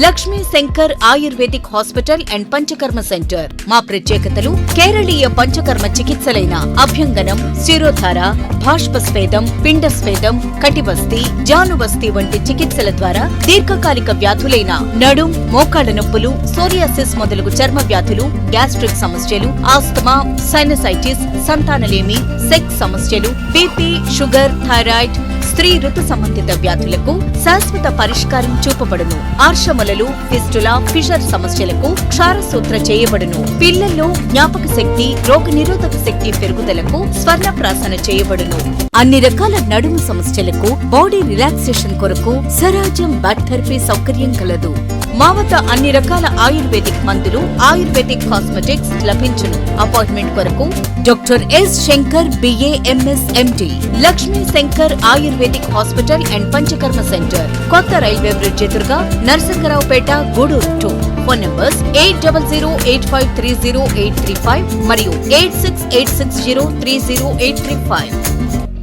Lakshmi Shankar ayurvedic hospital and Panchakarma centre. మా ప్రత్యేకతలు కేరళీయ పంచకర్మ చికిత్సలైన అభ్యంగనం, శిరోధార, బాష్పస్వేదం, పిండస్వేదం, కటిబస్తి, జానుబస్తి వంటి చికిత్సల ద్వారా దీర్ఘకాలిక వ్యాధులైన నడుం, మోకాళ్ల నొప్పులు, సోరియాసిస్ మొదలగు చర్మ వ్యాధులు, గ్యాస్ట్రిక్ సమస్యలు, ఆస్తమా, సైనసైటిస్, సంతానలేమి, సెక్స్ సమస్యలు, బీపీ, షుగర్, థైరాయిడ్, స్త్రీ ఋతు సంబంధిత వ్యాధులకు శాశ్వత పరిష్కారం చూపబడును. ఆర్షములలు, ఫిస్టులా, ఫిషర్ సమస్యలకు క్షారసూత్ర చేయబడును. పిల్లల్లో జ్ఞాపక శక్తి, రోగ నిరోధక శక్తి పెరుగుదలకు స్వర్ణప్రాసన చేయబడును. అన్ని రకాల నడుము సమస్యలకు, బాడీ రిలాక్సేషన్ కొరకు సరాజం బ్యాక్ థెరపీ సౌకర్యం కలదు. మా వద్ద అన్ని రకాల ఆయుర్వేదిక్ మందులు, ఆయుర్వేదిక్ కాస్మెటిక్స్ లభించును. అపాయింట్మెంట్ కొరకు doctor S Shankar, BA, MS, MD, Lakshmi Shankar ayurvedic hospital and Panchakarma centre, కొత్త రైల్వే బ్రిడ్జ్ ఎదురుగా, నరసింగరావుపేట, గూడూరు 2. ఫోన్ నంబర్స్ 8008530835 మరియు 8686030835.